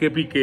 KPK,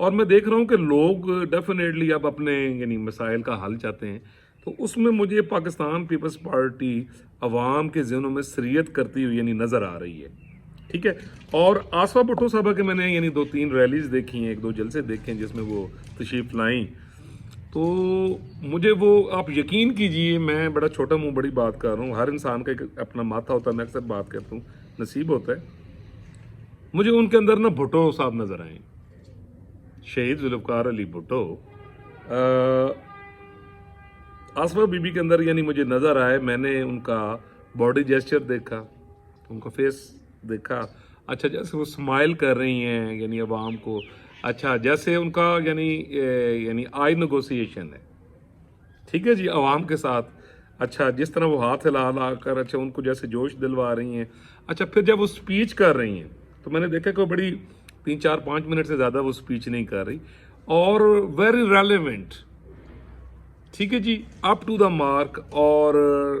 اور میں دیکھ رہا ہوں کہ لوگ ڈیفینیٹلی اب اپنے یعنی مسائل کا حل چاہتے ہیں، تو اس میں مجھے پاکستان پیپلز پارٹی عوام کے ذہنوں میں سریت کرتی ہوئی یعنی نظر آ رہی ہے، ٹھیک ہے۔ اور آصفہ بھٹو صاحبہ کے میں نے یعنی 2-3 ریلیز دیکھی ہیں، 1-2 جلسے دیکھے ہیں جس میں وہ تشریف لائیں، تو مجھے وہ آپ یقین کیجئے، میں بڑا چھوٹا منہ بڑی بات کر رہا ہوں، ہر انسان کا ایک اپنا ماتھا ہوتا ہے، میں اکثر بات کرتا ہوں، نصیب ہوتا ہے، مجھے ان کے اندر نا بھٹو صاحب نظر آئیں، شہید ذوالفقار علی بھٹو۔ آصفہ بی بی کے اندر یعنی مجھے نظر آئے، میں نے ان کا باڈی جیسچر دیکھا، ان کا فیس دیکھا، اچھا جیسے وہ سمائل کر رہی ہیں یعنی عوام کو، اچھا جیسے ان کا یعنی آئی نیگوسیشن ہے، ٹھیک ہے جی، عوام کے ساتھ، اچھا جس طرح وہ ہاتھ ہلا ہلا کر اچھا ان کو جیسے جوش دلوا رہی ہیں، اچھا پھر جب وہ سپیچ کر رہی ہیں تو میں نے دیکھا کہ وہ بڑی 3-4-5 منٹ سے زیادہ وہ سپیچ نہیں کر رہی، اور ویری ریلیونٹ، ٹھیک ہے جی، اپ ٹو دا مارک، اور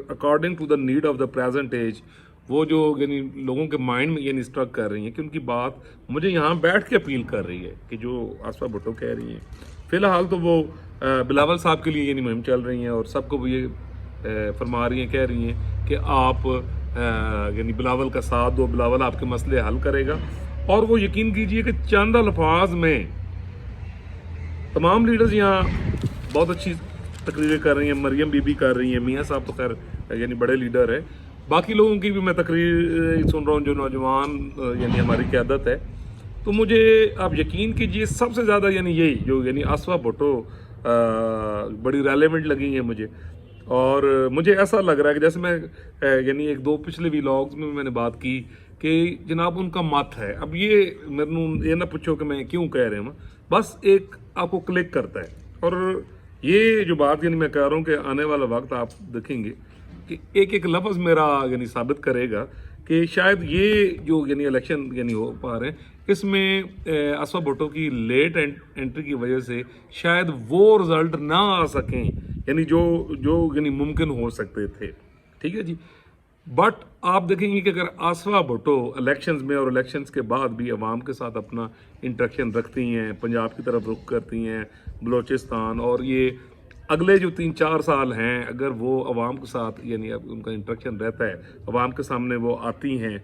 according to the need of the present age, وہ جو یعنی لوگوں کے مائنڈ میں یعنی اسٹرک کر رہی ہیں کہ ان کی بات مجھے یہاں بیٹھ کے اپیل کر رہی ہے کہ جو آصفہ بھٹو کہہ رہی ہیں۔ فی الحال تو وہ بلاول صاحب کے لیے یعنی مہم چل رہی ہیں، اور سب کو وہ یہ فرما رہی ہیں، کہہ رہی ہیں کہ آپ یعنی بلاول کا ساتھ دو، بلاول آپ کے مسئلے حل کرے گا، اور وہ یقین کیجئے کہ چند الفاظ میں تمام لیڈرز یہاں بہت اچھی تقریریں کر رہی ہیں، مریم بی بی کر رہی ہیں، میاں صاحب تو خیر یعنی بڑے لیڈر ہیں، باقی لوگوں کی بھی میں تقریر سن رہا ہوں جو نوجوان یعنی ہماری قیادت ہے، تو مجھے آپ یقین کیجئے سب سے زیادہ یعنی یہی جو یعنی آصفہ بھٹو بڑی ریلیونٹ لگی ہیں مجھے، اور مجھے ایسا لگ رہا ہے کہ جیسے میں یعنی 1-2 پچھلے ویلاگز میں نے بات کی کہ جناب ان کا مت ہے، اب یہ نہ پوچھو کہ میں کیوں کہہ رہے ہوں، بس ایک آپ کو کلک کرتا ہے، اور یہ جو بات یعنی میں کہہ رہا ہوں کہ آنے والا وقت آپ دیکھیں گے کہ ایک لفظ میرا یعنی ثابت کرے گا کہ شاید یہ جو یعنی الیکشن یعنی ہو پا رہے ہیں، اس میں آصفہ بھٹو کی لیٹ انٹری کی وجہ سے شاید وہ رزلٹ نہ آ سکیں یعنی جو یعنی ممکن ہو سکتے تھے، ٹھیک ہے جی، بٹ آپ دیکھیں گے کہ اگر آصفہ بھٹو الیکشنز میں اور الیکشنز کے بعد بھی عوام کے ساتھ اپنا انٹریکشن رکھتی ہیں، پنجاب کی طرف رخ کرتی ہیں، بلوچستان، اور یہ اگلے جو 3-4 سال ہیں اگر وہ عوام کے ساتھ یعنی اب ان کا انٹریکشن رہتا ہے، عوام کے سامنے وہ آتی ہیں،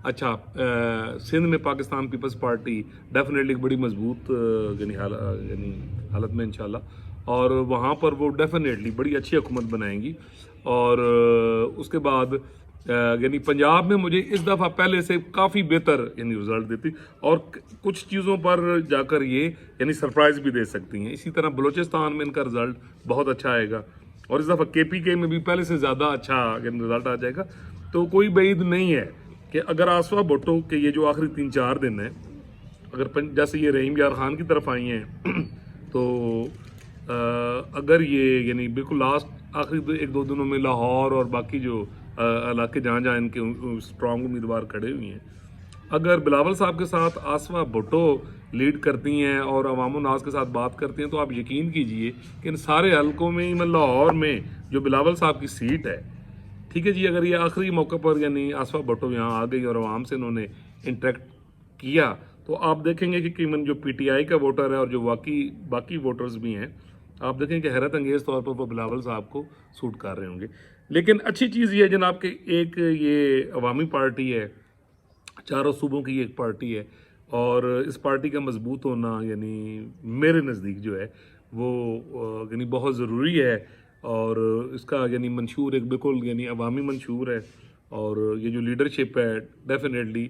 اچھا سندھ میں پاکستان پیپلز پارٹی ڈیفینیٹلی بڑی مضبوط یعنی حالت میں انشاءاللہ، اور وہاں پر وہ ڈیفینیٹلی بڑی اچھی حکومت بنائیں گی، اور اس کے بعد یعنی پنجاب میں مجھے اس دفعہ پہلے سے کافی بہتر یعنی رزلٹ دیتی، اور کچھ چیزوں پر جا کر یہ یعنی سرپرائز بھی دے سکتی ہیں، اسی طرح بلوچستان میں ان کا رزلٹ بہت اچھا آئے گا، اور اس دفعہ KPK میں بھی پہلے سے زیادہ اچھا یعنی رزلٹ آ جائے گا، تو کوئی بعید نہیں ہے کہ اگر آصفہ بھٹو کے یہ جو آخری 3-4 دن ہیں، اگر جیسے یہ رحیم یار خان کی طرف آئی ہیں تو اگر یہ یعنی بالکل لاسٹ آخری 1-2 دنوں میں لاہور اور باقی جو علاقے جہاں ان کے اسٹرانگ امیدوار کھڑے ہوئے ہیں، اگر بلاول صاحب کے ساتھ آصفہ بھٹو لیڈ کرتی ہیں اور عوام الناس کے ساتھ بات کرتی ہیں، تو آپ یقین کیجئے کہ ان سارے حلقوں میں لاہور میں جو بلاول صاحب کی سیٹ ہے، ٹھیک ہے جی، اگر یہ آخری موقع پر یعنی آصفہ بھٹو یہاں آ گئی اور عوام سے انہوں نے انٹریکٹ کیا، تو آپ دیکھیں گے کہ قیمن جو PTI کا ووٹر ہے اور جو باقی ووٹرز بھی ہیں، آپ دیکھیں کہ حیرت انگیز طور پر وہ بلاول صاحب کو سوٹ کر رہے ہوں گے۔ لیکن اچھی چیز یہ ہے جناب کہ ایک یہ عوامی پارٹی ہے، چاروں صوبوں کی ایک پارٹی ہے، اور اس پارٹی کا مضبوط ہونا یعنی میرے نزدیک جو ہے وہ یعنی بہت ضروری ہے، اور اس کا یعنی منشور ایک بالکل یعنی عوامی منشور ہے، اور یہ جو لیڈرشپ ہے ڈیفینیٹلی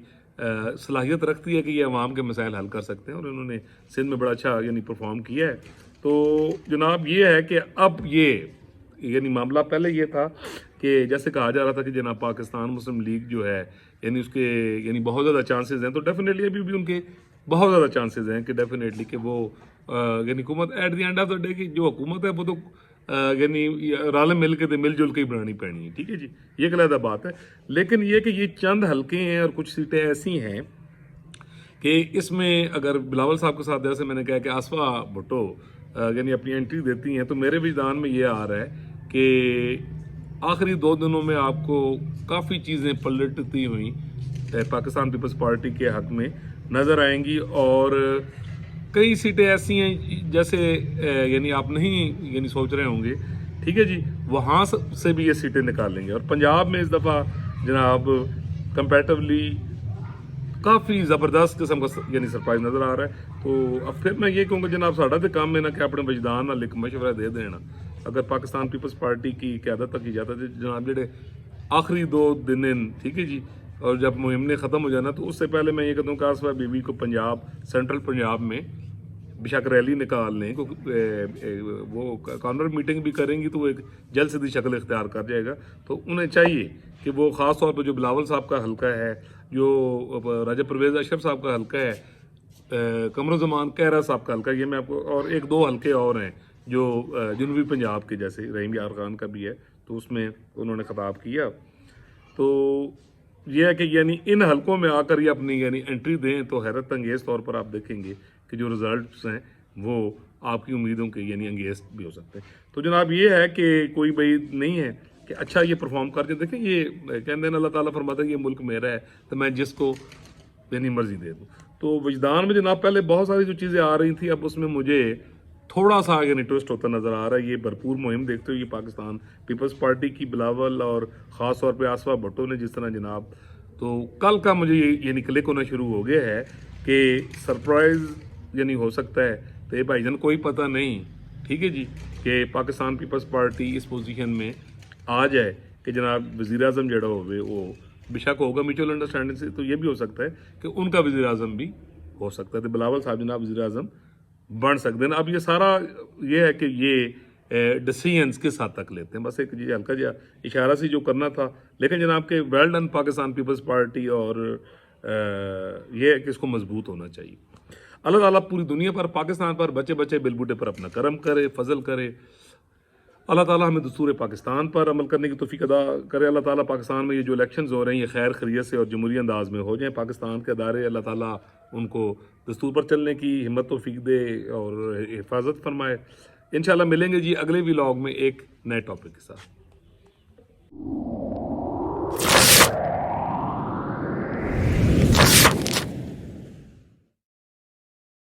صلاحیت رکھتی ہے کہ یہ عوام کے مسائل حل کر سکتے ہیں، اور انہوں نے سندھ میں بڑا اچھا یعنی پرفارم کیا ہے۔ تو جناب یہ ہے کہ اب یہ یعنی معاملہ پہلے یہ تھا کہ جیسے کہا جا رہا تھا کہ جناب پاکستان مسلم لیگ جو ہے یعنی اس کے یعنی بہت زیادہ چانسز ہیں، تو ڈیفینیٹلی ابھی بھی ان کے بہت زیادہ چانسز ہیں کہ ڈیفینیٹلی کہ وہ یعنی حکومت at the end of the day کی جو حکومت ہے وہ تو یعنی رال مل کے مل جل کے ہی بنانی پڑنی ہے، ٹھیک ہے جی، یہ ایک علیحدہ بات ہے، لیکن یہ کہ یہ چند حلقے ہیں اور کچھ سیٹیں ایسی ہیں کہ اس میں اگر بلاول صاحب کے ساتھ جیسے میں نے کہا کہ آصفہ بھٹو یعنی اپنی انٹری دیتی ہیں، تو میرے وجدان میں یہ آ رہا ہے کہ آخری 2 دنوں میں آپ کو کافی چیزیں پلٹتی ہوئیں پاکستان پیپلز پارٹی کے حق میں نظر آئیں گی، اور کئی سیٹیں ایسی ہیں جیسے یعنی آپ نہیں یعنی سوچ رہے ہوں گے، ٹھیک ہے جی، وہاں سے بھی یہ سیٹیں نکال لیں گے. اور پنجاب میں اس دفعہ جناب کمپیریٹیولی کافی زبردست قسم کا یعنی سرپرائز نظر آ رہا ہے. تو اب پھر میں یہ کہوں گا جناب ساڈا تو کام ہے نا کہ اپنے وجدان نال ایک مشورہ دے دینا. اگر پاکستان پیپلز پارٹی کی قیادت تک کی جاتا ہے جناب جڑے آخری 2 دن ٹھیک ہے جی، اور جب مہم نے ختم ہو جانا تو اس سے پہلے میں یہ کہتا ہوں کہ آصفہ بی بی کو پنجاب سینٹرل پنجاب میں بشک ریلی نکال لیں، کیونکہ وہ کانور میٹنگ بھی کریں گی تو وہ ایک جلد سیدھی شکل اختیار کر جائے گا. تو انہیں چاہیے کہ وہ خاص طور پہ جو بلاول صاحب کا حلقہ ہے، جو راجہ پرویز اشرف صاحب کا حلقہ ہے، قمر الزمان کہرا صاحب کا حلقہ، یہ میں آپ کو، اور 1-2 حلقے اور ہیں جو جنوبی پنجاب کے، جیسے رحیم یار خان کا بھی ہے تو اس میں انہوں نے خطاب کیا. تو یہ ہے کہ یعنی ان حلقوں میں آ کر یہ اپنی یعنی انٹری دیں تو حیرت انگیز طور پر آپ دیکھیں گے کہ جو رزلٹس ہیں وہ آپ کی امیدوں کے یعنی انگیز بھی ہو سکتے ہیں. تو جناب یہ ہے کہ کوئی بھائی نہیں ہے کہ اچھا یہ پرفارم کر کے دیکھیں، یہ کہتے ہیں اللہ تعالیٰ فرماتا ہے کہ یہ ملک میرا ہے تو میں جس کو یعنی مرضی دے دوں. تو وجدان میں جناب پہلے بہت ساری جو چیزیں آ رہی تھیں، اب اس میں مجھے تھوڑا سا یعنی ٹوسٹ ہوتا نظر آ رہا ہے. یہ بھرپور مہم دیکھتے ہوئے یہ پاکستان پیپلز پارٹی کی بلاول اور خاص طور پہ آصفہ بھٹو نے جس طرح جناب، تو کل کا مجھے یہ یعنی کلک ہونا شروع ہو گیا ہے کہ سرپرائز یعنی ہو سکتا ہے. تو یہ بھائی جان کوئی پتہ نہیں، ٹھیک ہے جی، کہ پاکستان پیپلز پارٹی اس پوزیشن میں آ جائے کہ جناب وزیر اعظم جڑا ہوئے وہ بشک ہوگا میوچل انڈرسٹینڈنگ سے. تو یہ بھی ہو سکتا ہے کہ ان کا وزیر اعظم بھی ہو سکتا ہے، تو بلاول صاحب جناب وزیر اعظم بن سکتے ہیں. اب یہ سارا یہ ہے کہ یہ ڈیسیژنس کس حد تک لیتے ہیں، بس ایک جی ہلکا جا اشارہ سی جو کرنا تھا. لیکن جناب کہ ویل ڈن پاکستان پیپلز پارٹی، اور یہ ہے کہ اس کو مضبوط ہونا چاہیے. اللہ تعالیٰ پوری دنیا پر، پاکستان پر، بچے بچے بل بوٹے پر اپنا کرم کرے، فضل کرے. اللہ تعالیٰ ہمیں دستور پاکستان پر عمل کرنے کی توفیق عطا کرے. اللہ تعالیٰ پاکستان میں یہ جو الیکشنز ہو رہے ہیں یہ خیر خیریت سے اور جمہوری انداز میں ہو جائیں. پاکستان کے ادارے اللہ تعالیٰ ان کو دستور پر چلنے کی ہمت توفیق دے اور حفاظت فرمائے. انشاءاللہ ملیں گے جی اگلے ولاگ میں ایک نئے ٹاپک کے ساتھ.